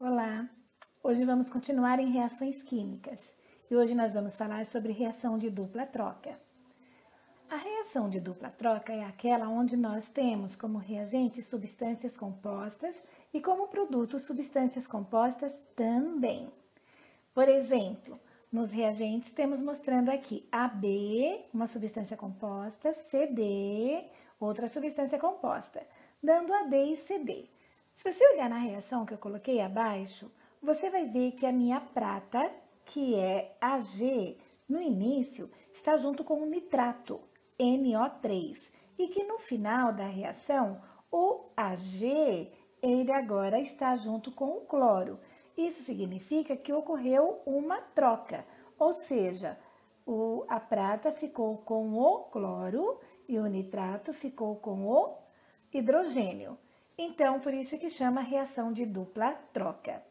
Olá! Hoje vamos continuar em reações químicas e hoje nós vamos falar sobre reação de dupla troca. A reação de dupla troca é aquela onde nós temos como reagente substâncias compostas e como produto substâncias compostas também. Por exemplo, nos reagentes temos mostrando aqui AB, uma substância composta, CD, outra substância composta, dando AD e CD. Se você olhar na reação que eu coloquei abaixo, você vai ver que a minha prata, que é Ag, no início, está junto com o nitrato, NO3, e que no final da reação, o Ag, ele agora está junto com o cloro. Isso significa que ocorreu uma troca, ou seja, a prata ficou com o cloro e o nitrato ficou com o hidrogênio. Então, por isso que chama reação de dupla troca,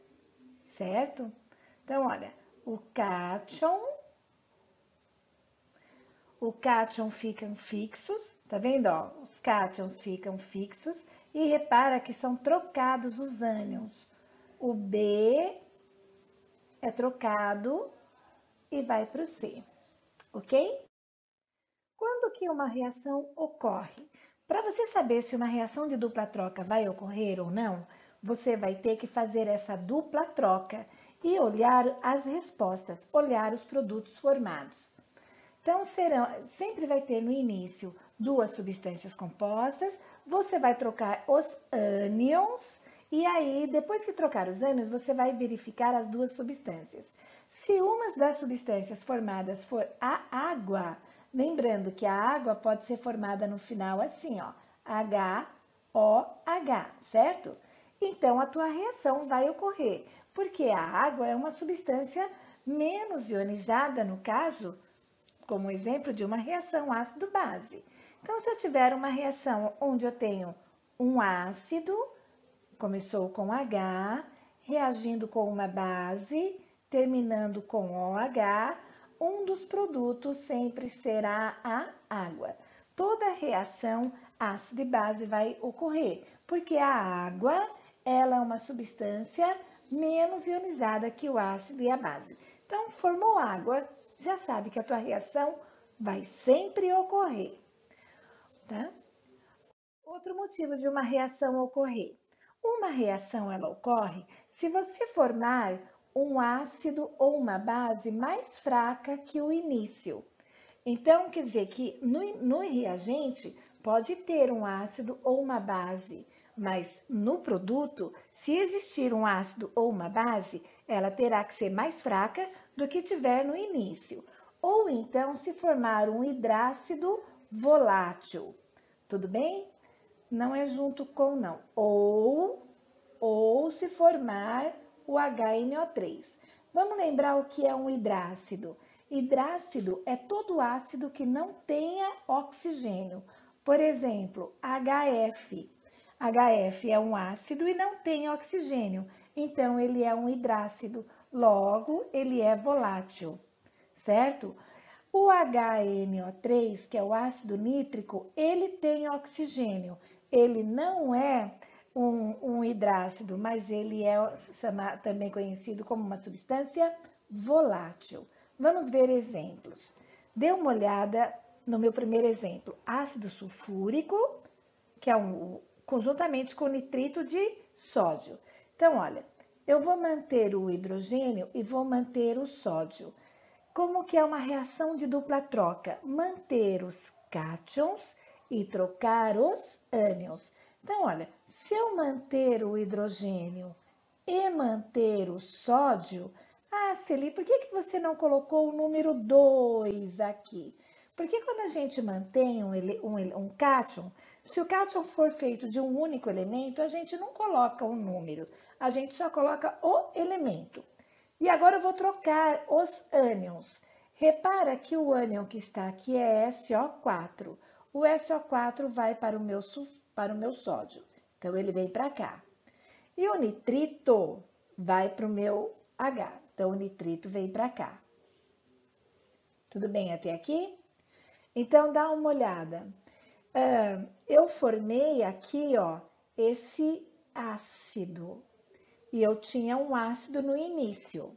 certo? Então, olha, o cátion ficam fixos, tá vendo? Ó, os cátions ficam fixos e repara que são trocados os ânions. O B é trocado e vai para o C, ok? Quando que uma reação ocorre? Para você saber se uma reação de dupla troca vai ocorrer ou não, você vai ter que fazer essa dupla troca e olhar as respostas, olhar os produtos formados. Então, sempre vai ter no início duas substâncias compostas, você vai trocar os ânions, e aí, depois que trocar os ânions, você vai verificar as duas substâncias. Se uma das substâncias formadas for a água, lembrando que a água pode ser formada no final assim, ó, HOH, certo? Então, a tua reação vai ocorrer, porque a água é uma substância menos ionizada, no caso, como exemplo de uma reação ácido-base. Então, se eu tiver uma reação onde eu tenho um ácido, começou com H, reagindo com uma base, terminando com OH, um dos produtos sempre será a água. Toda reação ácido e base vai ocorrer, porque a água, ela é uma substância menos ionizada que o ácido e a base. Então, formou água, já sabe que a tua reação vai sempre ocorrer, tá? Outro motivo de uma reação ocorrer. Uma reação ela ocorre se você formar um ácido ou uma base mais fraca que o início. Então, quer dizer que no reagente pode ter um ácido ou uma base, mas no produto, se existir um ácido ou uma base, ela terá que ser mais fraca do que tiver no início. Ou então, se formar um hidrácido volátil. Tudo bem? Não é junto com não. Ou se formar o HNO3. Vamos lembrar o que é um hidrácido. Hidrácido é todo ácido que não tenha oxigênio. Por exemplo, HF. HF é um ácido e não tem oxigênio, então ele é um hidrácido, logo ele é volátil, certo? O HNO3, que é o ácido nítrico, ele tem oxigênio, ele não é um hidrácido, mas ele é também conhecido como uma substância volátil. Vamos ver exemplos. Dê uma olhada no meu primeiro exemplo. Ácido sulfúrico, que é conjuntamente com nitrito de sódio. Então, olha, eu vou manter o hidrogênio e vou manter o sódio. Como que é uma reação de dupla troca? Manter os cátions e trocar os ânions. Então, olha, se eu manter o hidrogênio e manter o sódio, Celi, por que você não colocou o número 2 aqui? Porque quando a gente mantém um cátion, se o cátion for feito de um único elemento, a gente não coloca um número, a gente só coloca o elemento. E agora eu vou trocar os ânions. Repara que o ânion que está aqui é SO4. O SO4 vai para o meu sódio. Então, ele vem para cá. E o nitrito vai para o meu H. Então, o nitrito vem para cá. Tudo bem até aqui? Então, dá uma olhada. Eu formei aqui, ó, esse ácido. e eu tinha um ácido no início.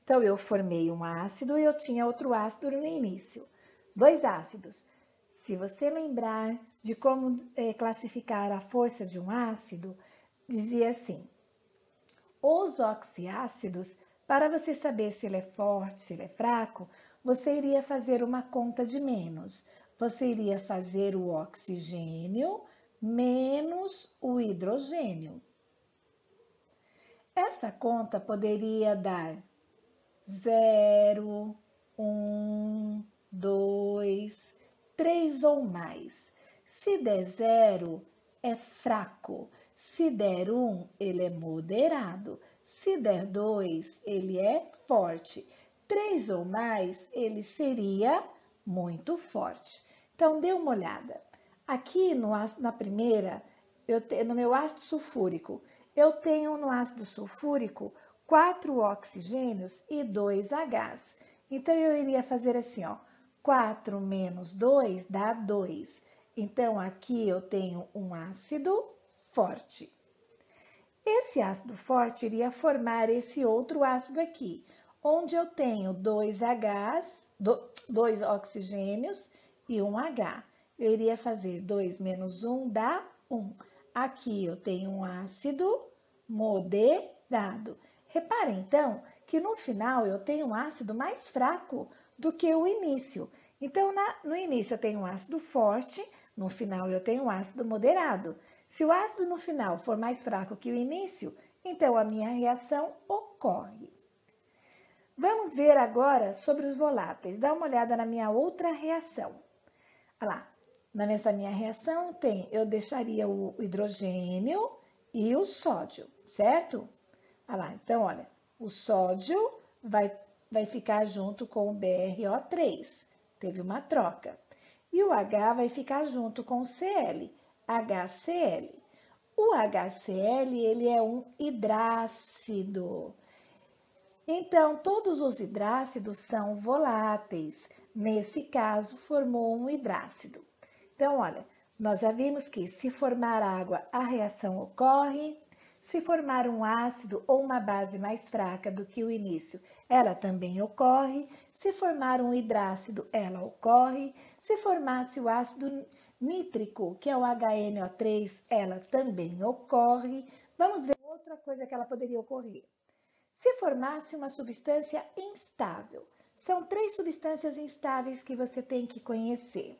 Então, eu formei um ácido e eu tinha outro ácido no início. Dois ácidos. Se você lembrar de como classificar a força de um ácido, dizia assim: os oxiácidos, para você saber se ele é forte, se ele é fraco, você iria fazer uma conta de menos. Você iria fazer o oxigênio menos o hidrogênio. Essa conta poderia dar 0, 1, 2, 3 ou mais. Se der 0, é fraco. Se der 1, ele é moderado. Se der 2, ele é forte. 3 ou mais, ele seria muito forte. Então, dê uma olhada. Aqui na primeira, no meu ácido sulfúrico, eu tenho no ácido sulfúrico 4 oxigênios e 2 Hs. Então, eu iria fazer assim, ó, 4 menos 2 dá 2. Então, aqui eu tenho um ácido forte. Esse ácido forte iria formar esse outro ácido aqui, onde eu tenho 2 oxigênios e 1 H. Eu iria fazer 2 menos 1 dá 1. Aqui eu tenho um ácido moderado. Reparem, então, que no final eu tenho um ácido mais fraco do que o início. Então, no início eu tenho um ácido forte, no final eu tenho um ácido moderado. Se o ácido no final for mais fraco que o início, então a minha reação ocorre. Vamos ver agora sobre os voláteis. Dá uma olhada na minha outra reação. Olha lá, nessa minha reação eu deixaria o hidrogênio e o sódio, certo? Olha lá, então olha, o sódio vai ficar junto com o BrO3, teve uma troca. E o H vai ficar junto com o Cl, HCl. O HCl, ele é um hidrácido. Então, todos os hidrácidos são voláteis. Nesse caso, formou um hidrácido. Então, olha, nós já vimos que se formar água, a reação ocorre. Se formar um ácido ou uma base mais fraca do que o início, ela também ocorre. Se formar um hidrácido, ela ocorre. Se formasse o ácido nítrico, que é o HNO3, ela também ocorre. Vamos ver outra coisa que ela poderia ocorrer. Se formasse uma substância instável, são 3 substâncias instáveis que você tem que conhecer: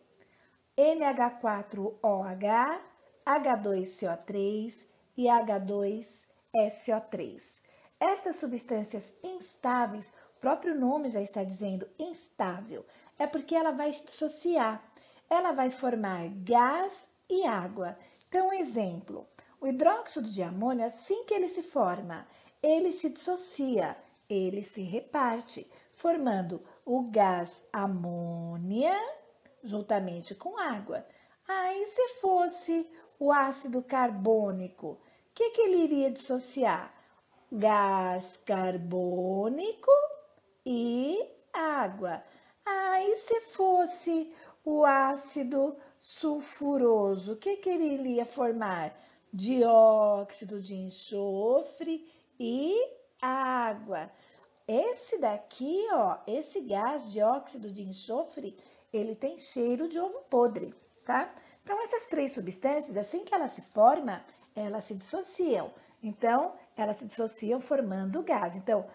NH4OH, H2CO3 e H2SO3. Estas substâncias instáveis, o próprio nome já está dizendo instável, é porque ela vai se dissociar, ela vai formar gás e água. Então, exemplo, o hidróxido de amônio, assim que ele se forma, ele se dissocia, ele se reparte, formando o gás amônia juntamente com água. Aí, se fosse o ácido carbônico, o que ele iria dissociar? Gás carbônico e água. Aí, se fosse o ácido sulfuroso, o que ele iria formar? Dióxido de enxofre e água. Esse daqui, ó, esse gás, dióxido de enxofre, ele tem cheiro de ovo podre, tá? Então, essas 3 substâncias, assim que elas se formam, elas se dissociam. Então, elas se dissociam formando gás. Então,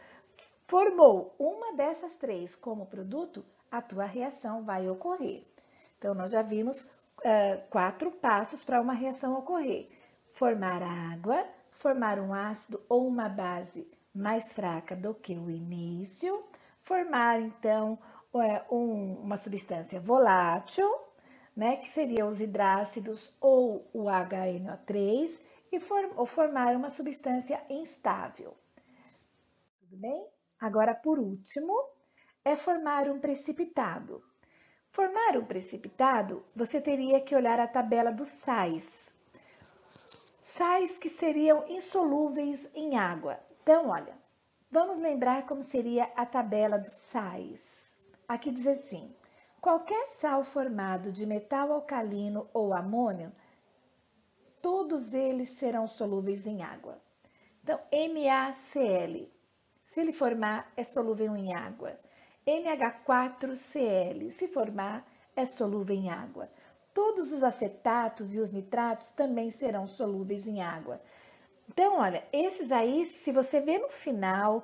formou uma dessas 3 como produto, a tua reação vai ocorrer. Então, nós já vimos 4 passos para uma reação ocorrer: formar água, formar um ácido ou uma base mais fraca do que o início, formar, então, uma substância volátil, né, que seriam os hidrácidos ou o HNO3, ou formar uma substância instável. Tudo bem? Agora, por último, é formar um precipitado. Formar um precipitado, você teria que olhar a tabela dos sais. Sais que seriam insolúveis em água. Então, olha, vamos lembrar como seria a tabela dos sais. Aqui diz assim: qualquer sal formado de metal alcalino ou amônio, todos eles serão solúveis em água. Então, NaCl, se ele formar, é solúvel em água. NH4Cl, se formar, é solúvel em água. Todos os acetatos e os nitratos também serão solúveis em água. Então, olha, esses aí, se você ver no final,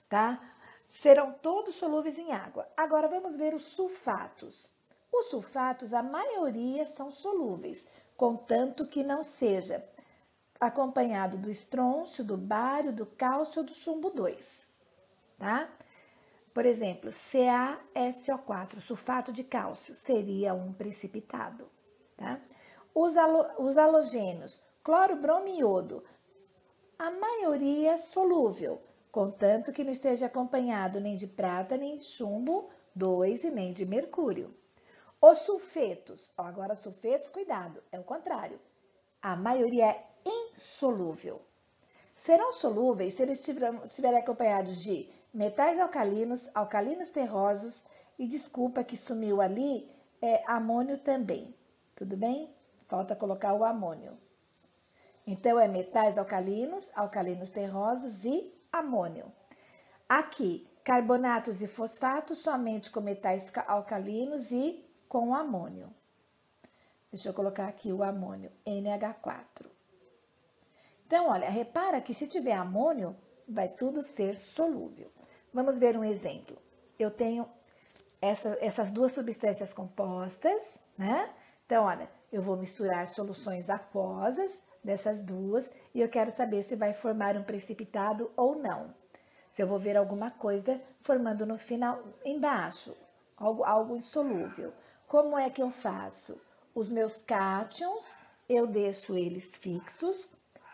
tá? Serão todos solúveis em água. Agora, vamos ver os sulfatos. Os sulfatos, a maioria são solúveis, contanto que não seja acompanhado do estrôncio, do bário, do cálcio ou do chumbo 2, tá? Por exemplo, CaSO4, sulfato de cálcio, seria um precipitado, tá? Os halogênios, cloro, bromo e iodo, a maioria solúvel, contanto que não esteja acompanhado nem de prata, nem de chumbo 2 e nem de mercúrio. Os sulfetos, agora sulfetos, cuidado, é o contrário. A maioria é insolúvel. Serão solúveis se eles estiverem acompanhados de metais alcalinos, alcalinos terrosos e, desculpa que sumiu ali, amônio também. Tudo bem? Falta colocar o amônio. Então, é metais alcalinos, alcalinos terrosos e amônio. Aqui, carbonatos e fosfatos somente com metais alcalinos e com amônio. Deixa eu colocar aqui o amônio, NH4. Então, olha, repara que se tiver amônio, vai tudo ser solúvel. Vamos ver um exemplo. Eu tenho essas duas substâncias compostas, né? Então, olha, eu vou misturar soluções aquosas dessas duas e eu quero saber se vai formar um precipitado ou não. Se eu vou ver alguma coisa formando no final, embaixo, algo insolúvel. Como é que eu faço? Os meus cátions, eu deixo eles fixos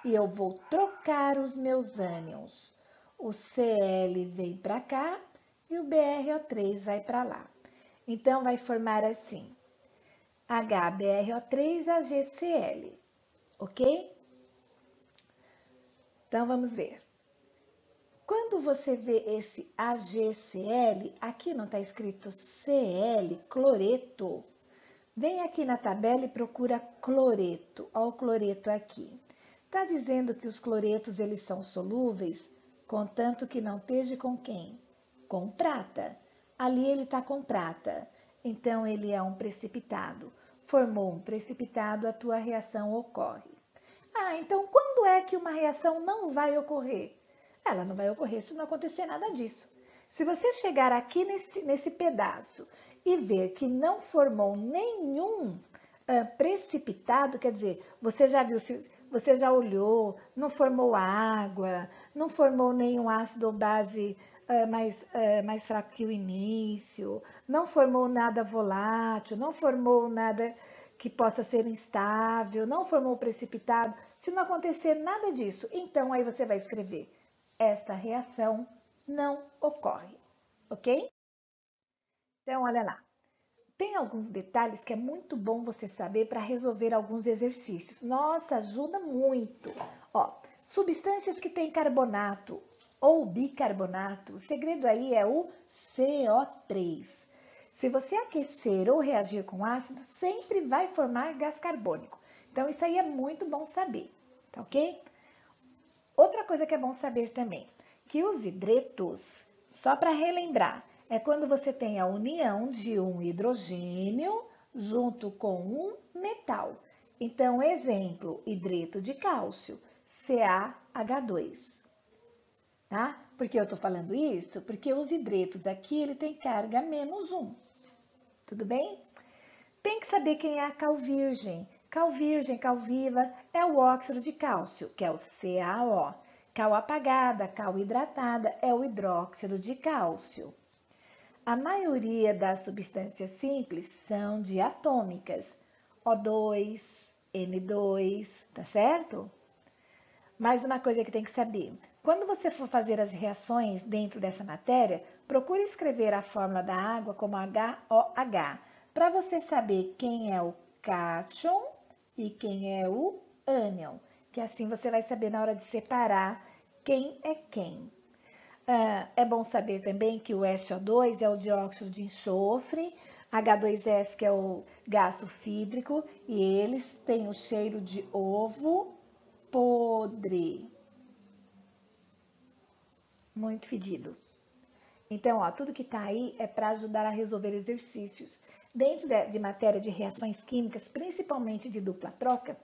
e eu vou trocar os meus ânions. O Cl vem para cá e o BrO3 vai para lá. Então, vai formar assim, HBrO3AgCl, ok? Então, vamos ver. Quando você vê esse AgCl, aqui não está escrito Cl, cloreto. Vem aqui na tabela e procura cloreto. Olha o cloreto aqui. Está dizendo que os cloretos eles são solúveis, contanto que não esteja com quem? Com prata. Ali ele está com prata. Então, ele é um precipitado. Formou um precipitado, a tua reação ocorre. Ah, então quando é que uma reação não vai ocorrer? Ela não vai ocorrer se não acontecer nada disso. Se você chegar aqui nesse pedaço e ver que não formou nenhum precipitado, quer dizer, você já viu, você já olhou, não formou água, não formou nenhum ácido ou base mais fraco que o início, não formou nada volátil, não formou nada que possa ser instável, não formou precipitado. Se não acontecer nada disso, então aí você vai escrever: esta reação não ocorre, ok? Então, olha lá. Tem alguns detalhes que é muito bom você saber para resolver alguns exercícios. Nossa, ajuda muito. Ó, substâncias que têm carbonato ou bicarbonato, o segredo aí é o CO3. Se você aquecer ou reagir com ácido, sempre vai formar gás carbônico. Então, isso aí é muito bom saber, tá ok? Outra coisa que é bom saber também, que os hidretos, só para relembrar, é quando você tem a união de um hidrogênio junto com um metal. Então, exemplo, hidreto de cálcio, CaH2. Tá? Por que eu estou falando isso? Porque os hidretos aqui, ele tem carga -1. Tudo bem? Tem que saber quem é a cal virgem. Cal virgem, cal viva, é o óxido de cálcio, que é o CaO. Cal apagada, cal hidratada, é o hidróxido de cálcio. A maioria das substâncias simples são diatômicas, O2, N2, tá certo? Mais uma coisa que tem que saber. Quando você for fazer as reações dentro dessa matéria, procure escrever a fórmula da água como HOH, para você saber quem é o cátion e quem é o ânion, que assim você vai saber na hora de separar quem é quem. É bom saber também que o SO2 é o dióxido de enxofre, H2S que é o gás sulfídrico e eles têm o cheiro de ovo podre. muito fedido. Então, ó, tudo que está aí é para ajudar a resolver exercícios. Dentro de matéria de reações químicas, principalmente de dupla troca,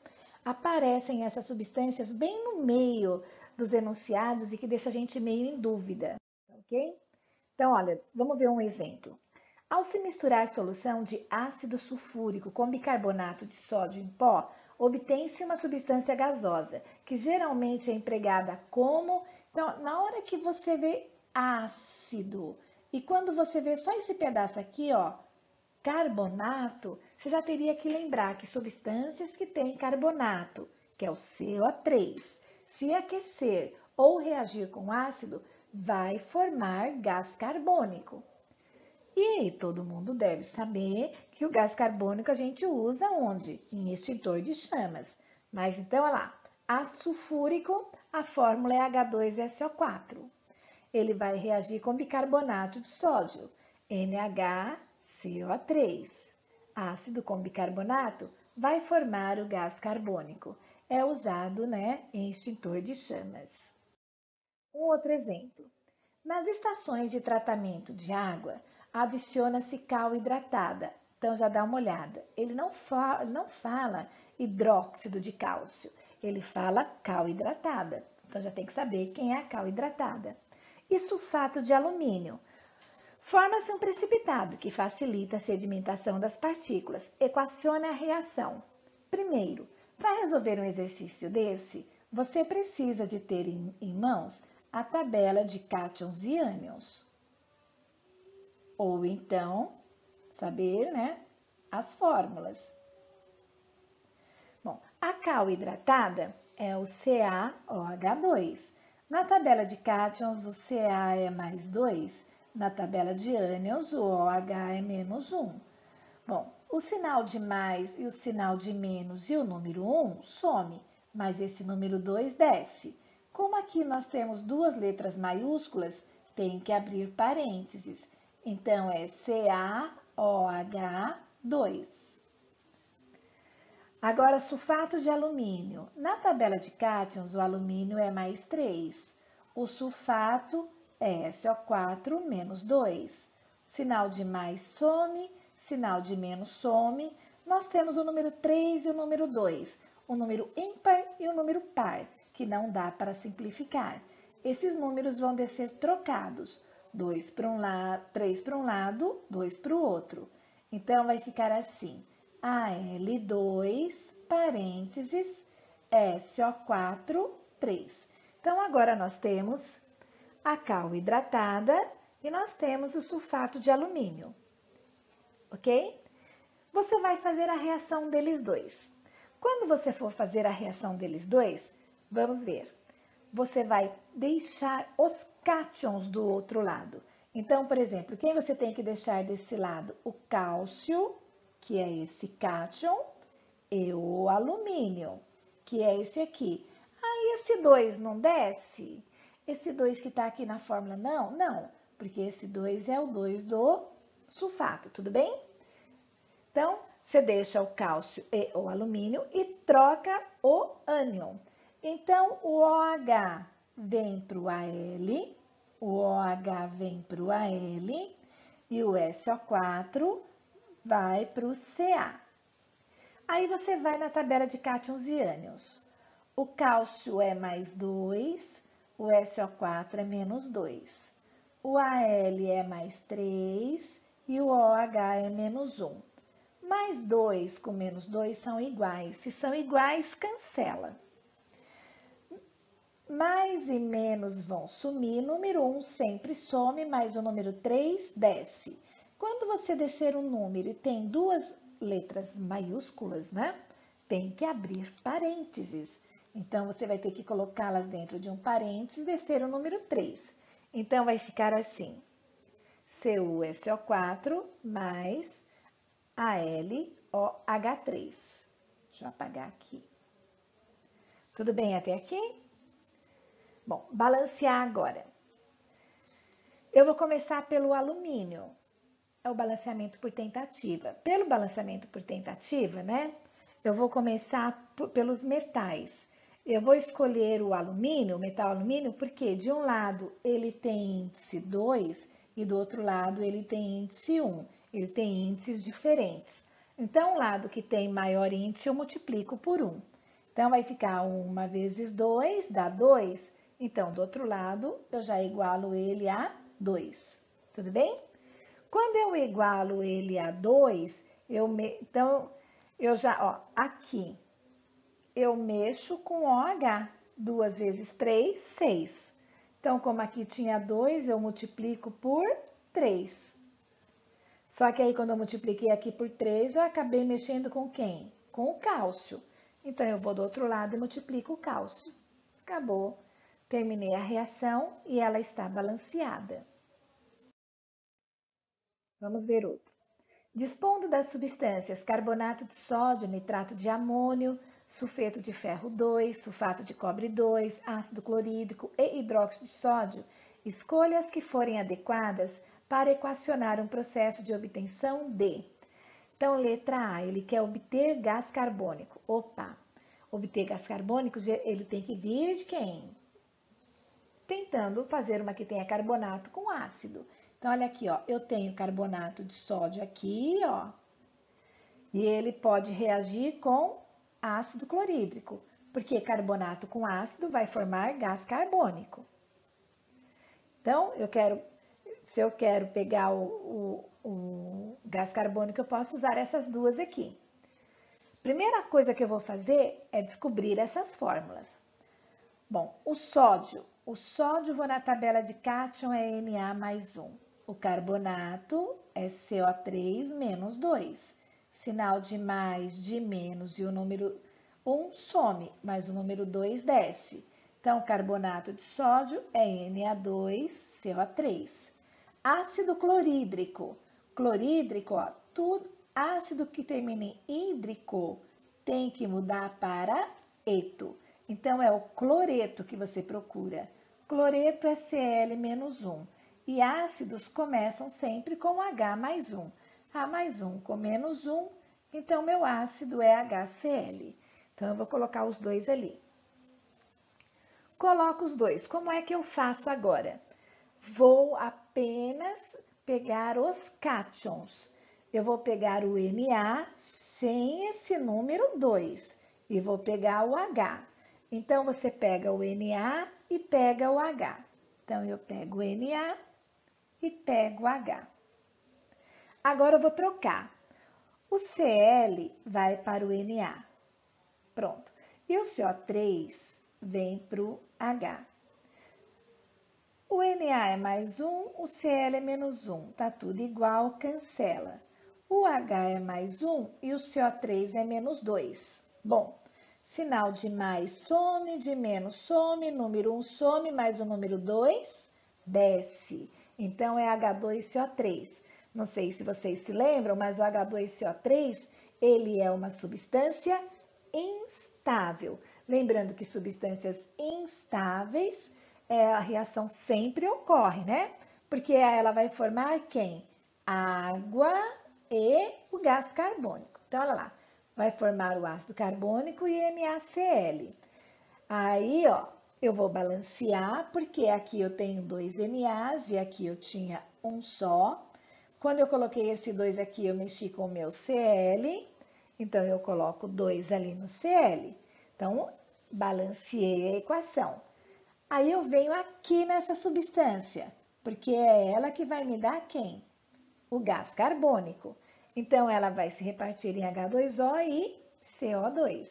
aparecem essas substâncias bem no meio dos enunciados e que deixa a gente meio em dúvida, ok? Então, olha, vamos ver um exemplo. Ao se misturar solução de ácido sulfúrico com bicarbonato de sódio em pó, obtém-se uma substância gasosa, que geralmente é empregada como... Então, na hora que você vê ácido, e quando você vê só esse pedaço aqui, ó, carbonato, você já teria que lembrar que substâncias que têm carbonato, que é o CO3, se aquecer ou reagir com ácido, vai formar gás carbônico. E aí, todo mundo deve saber que o gás carbônico a gente usa onde? Em extintor de chamas. Mas então, olha lá, ácido sulfúrico, a fórmula é H2SO4. Ele vai reagir com bicarbonato de sódio, NaHCO3. Ácido com bicarbonato vai formar o gás carbônico. É usado, né, em extintor de chamas. Um outro exemplo. Nas estações de tratamento de água, adiciona-se cal hidratada. Então, já dá uma olhada. Ele não fala hidróxido de cálcio, ele fala cal hidratada. Então, já tem que saber quem é a cal hidratada. E sulfato de alumínio. Forma-se um precipitado que facilita a sedimentação das partículas. Equacione a reação. Primeiro, para resolver um exercício desse, você precisa de ter em mãos a tabela de cátions e ânions. Ou então, saber, né, as fórmulas. Bom, a cal hidratada é o CaOH2. Na tabela de cátions, o Ca é mais 2. Na tabela de ânions, o OH é menos 1. Bom, o sinal de mais e o sinal de menos e o número 1 some, mas esse número 2 desce. Como aqui nós temos duas letras maiúsculas, tem que abrir parênteses. Então, é CaOH2. Agora, sulfato de alumínio. Na tabela de cátions, o alumínio é mais 3. O sulfato é SO4 menos 2. Sinal de mais some, sinal de menos some. Nós temos o número 3 e o número 2. O número ímpar e o número par, que não dá para simplificar. Esses números vão ser trocados. 2 para um lado, 3 para um lado, 2 para o outro. Então, vai ficar assim. Al2, parênteses, SO4, 3. Então, agora nós temos a cal hidratada e nós temos o sulfato de alumínio, ok? Você vai fazer a reação deles dois. Quando você for fazer a reação deles dois, vamos ver, você vai deixar os cátions do outro lado. Então, por exemplo, quem você tem que deixar desse lado? O cálcio, que é esse cátion, e o alumínio, que é esse aqui. Aí, esse 2 não desce? Esse 2 que está aqui na fórmula, não? Não, porque esse 2 é o 2 do sulfato, tudo bem? Então, você deixa o cálcio e o alumínio e troca o ânion. Então, o OH vem para o Al, o OH vem para o Al e o SO4 vai para o Ca. Aí você vai na tabela de cátions e ânions. O cálcio é mais 2, o SO4 é menos 2. O Al é mais 3 e o OH é menos 1. Mais 2 com menos 2 são iguais. Se são iguais, cancela. Mais e menos vão sumir. Número 1 sempre some, mas o número 3 desce. Quando você descer um número e tem duas letras maiúsculas, né? Tem que abrir parênteses. Então, você vai ter que colocá-las dentro de um parênteses e descer o número 3. Então, vai ficar assim. CuSO4 mais AlOH3. Deixa eu apagar aqui. Tudo bem até aqui? Bom, balancear agora. Eu vou começar pelo alumínio. É o balanceamento por tentativa. Pelo balanceamento por tentativa, né? Eu vou começar pelos metais. Eu vou escolher o alumínio, o metal alumínio, porque de um lado ele tem índice 2 e do outro lado ele tem índice 1. Ele tem índices diferentes. Então, o lado que tem maior índice eu multiplico por 1. Então, vai ficar 1 vezes 2 dá 2. Então, do outro lado, eu já igualo ele a 2. Tudo bem? Quando eu igualo ele a 2, então, eu já, ó, aqui, eu mexo com OH. 2 vezes 3, 6. Então, como aqui tinha 2, eu multiplico por 3. Só que aí, quando eu multipliquei aqui por 3, eu acabei mexendo com quem? Com o cálcio. Então, eu vou do outro lado e multiplico o cálcio. Acabou. Terminei a reação e ela está balanceada. Vamos ver outro. Dispondo das substâncias carbonato de sódio, nitrato de amônio, sulfeto de ferro 2, sulfato de cobre 2, ácido clorídrico e hidróxido de sódio, escolha as que forem adequadas para equacionar um processo de obtenção de. Então, letra A, ele quer obter gás carbônico. Opa, obter gás carbônico, ele tem que vir de quem? Tentando fazer uma que tenha carbonato com ácido. Então, olha aqui, ó, eu tenho carbonato de sódio aqui, ó, e ele pode reagir com ácido clorídrico, porque carbonato com ácido vai formar gás carbônico. Então, se eu quero pegar o gás carbônico, eu posso usar essas duas aqui. Primeira coisa que eu vou fazer é descobrir essas fórmulas. Bom, o sódio vou na tabela de Cátion, é Na mais 1. O carbonato é CO3 menos 2. Sinal de mais, de menos e o número 1 some, mas o número 2 desce. Então, carbonato de sódio é Na2CO3. Ácido clorídrico. Clorídrico, ó, tudo, ácido que termina em hídrico tem que mudar para eto. Então, é o cloreto que você procura. Cloreto é Cl-1. E ácidos começam sempre com H mais 1. A mais 1 com menos 1, então meu ácido é HCl. Então, eu vou colocar os dois ali. Coloco os dois. Como é que eu faço agora? Vou apenas pegar os cátions. Eu vou pegar o Na sem esse número 2 e vou pegar o H. Então, você pega o Na e pega o H. Então, eu pego o Na e pego o H. Agora, eu vou trocar. O Cl vai para o Na. Pronto. E o CO3 vem para o H. O Na é mais 1, o Cl é menos 1. Tá tudo igual, cancela. O H é mais 1 e o CO3 é menos 2. Bom, sinal de mais some, de menos some, número 1 some, mais o número 2 desce. Então, é H2CO3. Não sei se vocês se lembram, mas o H2CO3, ele é uma substância instável. Lembrando que substâncias instáveis, a reação sempre ocorre, né? Porque ela vai formar quem? Água e o gás carbônico. Então, olha lá, vai formar o ácido carbônico e NaCl. Aí, ó, eu vou balancear, porque aqui eu tenho 2 NAs e aqui eu tinha um só. Quando eu coloquei esse 2 aqui, eu mexi com o meu Cl, então eu coloco 2 ali no Cl. Então, balanceei a equação. Aí eu venho aqui nessa substância, porque é ela que vai me dar quem? O gás carbônico. Então, ela vai se repartir em H2O e CO2.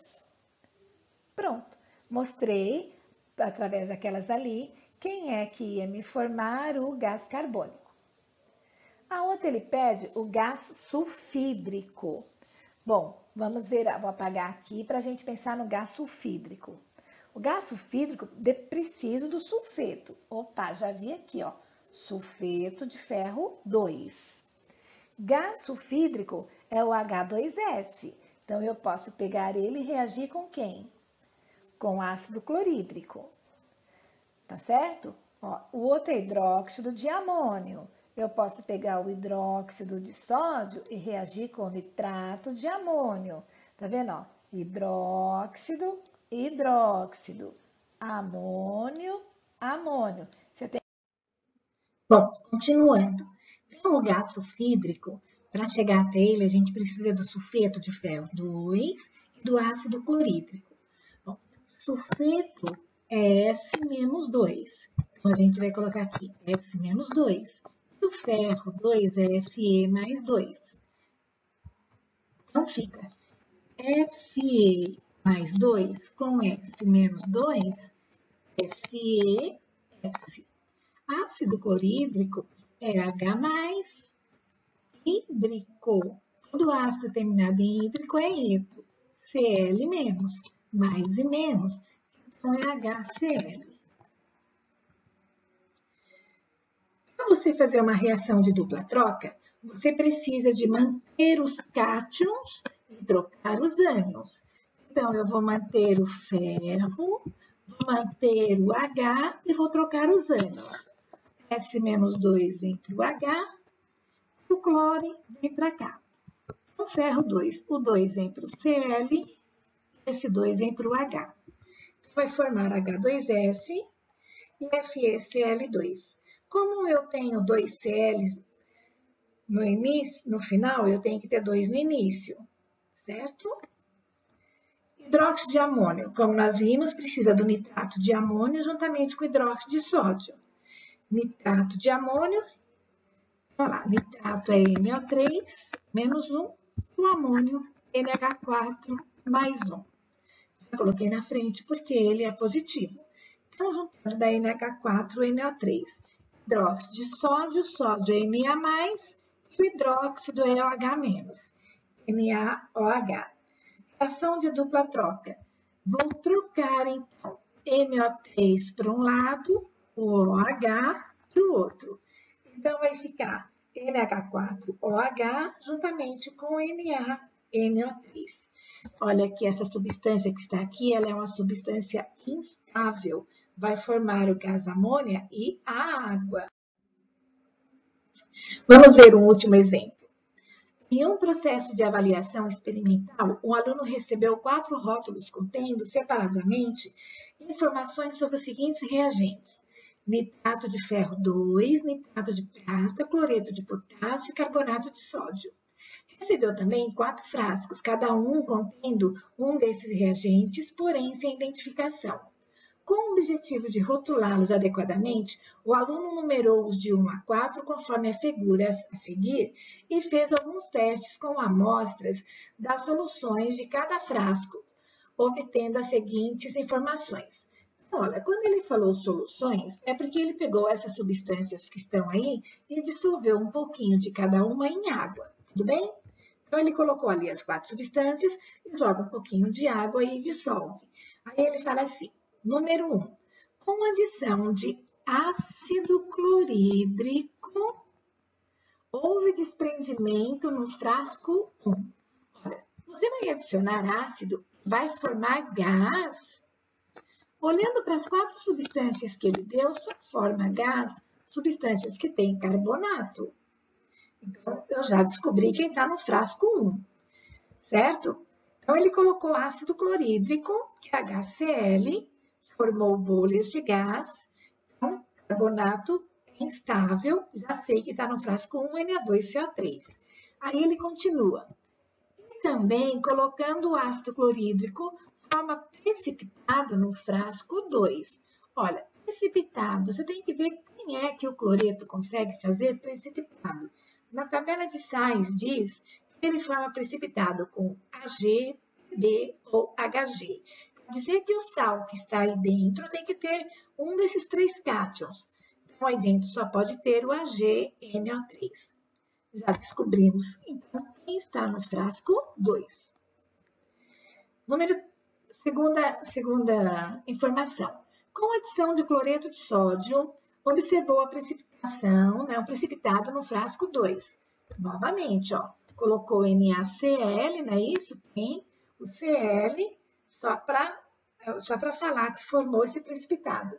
Pronto. Mostrei, através daquelas ali, quem é que ia me formar o gás carbônico. A outra, ele pede o gás sulfídrico. Bom, vamos ver, vou apagar aqui para a gente pensar no gás sulfídrico. O gás sulfídrico, preciso do sulfeto. Opa, já vi aqui, ó, sulfeto de ferro 2. Gás sulfídrico é o H2S. Então, eu posso pegar ele e reagir com quem? Com ácido clorídrico. Tá certo? Ó, o outro é hidróxido de amônio. Eu posso pegar o hidróxido de sódio e reagir com nitrato de amônio. Tá vendo? Ó? Hidróxido e hidróxido, amônio, amônio. Bom, continuando. Então, o gás sulfídrico, para chegar até ele, a gente precisa do sulfeto de ferro 2 e do ácido clorídrico. Bom, sulfeto é S-2. Então, a gente vai colocar aqui S-2. E o ferro 2 é Fe mais 2. Então, fica Fe mais 2 com S menos 2, FeS. Ácido clorídrico é H+, hídrico. Todo ácido terminado em hídrico é hidro. Cl menos, mais e menos, então é HCl. Para você fazer uma reação de dupla troca, você precisa de manter os cátions e trocar os ânions. Então, eu vou manter o ferro, vou manter o H e vou trocar os ânions. S-2 vem para o H, o cloro vem para cá. O ferro 2, o 2 vem para o Cl, esse 2 vem para o H. Vai formar H2S e FeCl2. Como eu tenho 2 Cl no início, no final, eu tenho que ter 2 no início, certo? Hidróxido de amônio. Como nós vimos, precisa do nitrato de amônio juntamente com o hidróxido de sódio. Nitrato de amônio, olha lá, nitrato é NO3 menos 1, o amônio NH4 mais 1. Eu coloquei na frente porque ele é positivo. Então, juntando da NH4 e NO3. Hidróxido de sódio, sódio é Na+, e o hidróxido é OH-, NaOH. Reação de dupla troca. Vou trocar, então, NO3 para um lado, o OH para o outro. Então, vai ficar NH4OH juntamente com NaNO3. Olha que essa substância que está aqui, ela é uma substância instável. Vai formar o gás amônia e a água. Vamos ver um último exemplo. Em um processo de avaliação experimental, um aluno recebeu 4 rótulos contendo, separadamente, informações sobre os seguintes reagentes: nitrato de ferro 2, nitrato de prata, cloreto de potássio e carbonato de sódio. Recebeu também 4 frascos, cada um contendo um desses reagentes, porém sem identificação. Com o objetivo de rotulá-los adequadamente, o aluno numerou-os de 1 a 4 conforme a figura a seguir e fez alguns testes com amostras das soluções de cada frasco, obtendo as seguintes informações. Olha, quando ele falou soluções, é porque ele pegou essas substâncias que estão aí e dissolveu um pouquinho de cada uma em água, tudo bem? Então, ele colocou ali as 4 substâncias, joga um pouquinho de água e dissolve. Aí ele fala assim, número 1, com adição de ácido clorídrico, houve desprendimento no frasco 1. Olha, você vai adicionar ácido, vai formar gás. Olhando para as 4 substâncias que ele deu, só forma gás substâncias que têm carbonato. Então, eu já descobri quem está no frasco 1, certo? Então, ele colocou ácido clorídrico, que é HCl, formou bolhas de gás. Então, carbonato é instável, já sei que está no frasco 1, Na2CO3. Aí ele continua. E também, colocando o ácido clorídrico, forma precipitado no frasco 2. Olha, precipitado, você tem que ver quem é que o cloreto consegue fazer precipitado. Na tabela de sais diz que ele forma precipitado com Ag, B ou Hg. Quer dizer que o sal que está aí dentro tem que ter um desses 3 cátions. Então, aí dentro só pode ter o AgNO3. Já descobrimos, então, quem está no frasco 2. Segunda informação. Com a adição de cloreto de sódio, observou a precipitação, o precipitado no frasco 2. Novamente, ó, colocou NaCl, não é isso? Tem o Cl, só para falar que formou esse precipitado.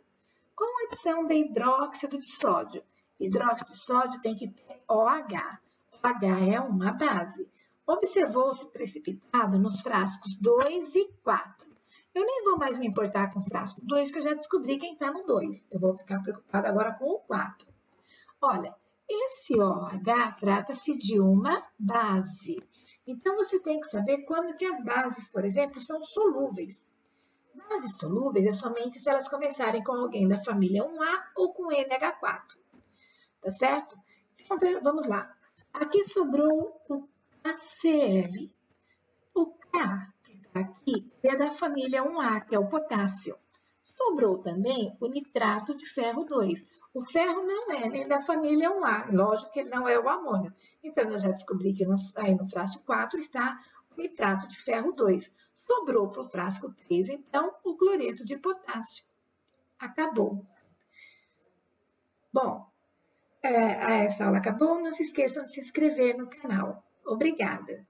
Com a adição de hidróxido de sódio. Hidróxido de sódio tem que ter OH. OH é uma base. Observou-se precipitado nos frascos 2 e 4. Eu nem vou mais me importar com o frasco 2, que eu já descobri quem está no 2. Eu vou ficar preocupada agora com o 4. Olha, esse OH trata-se de uma base. Então, você tem que saber quando que as bases, por exemplo, são solúveis. Bases solúveis é somente se elas começarem com alguém da família 1A ou com NH4. Tá certo? Então, vamos lá. Aqui sobrou o KCl. O K, que está aqui, é da família 1A, que é o potássio. Sobrou também o nitrato de ferro 2. O ferro não é nem da família 1A, lógico que ele não é o amônio. Então, eu já descobri que aí no frasco 4 está o nitrato de ferro 2. Sobrou para o frasco 3, então, o cloreto de potássio. Acabou. Bom, essa aula acabou. Não se esqueçam de se inscrever no canal. Obrigada!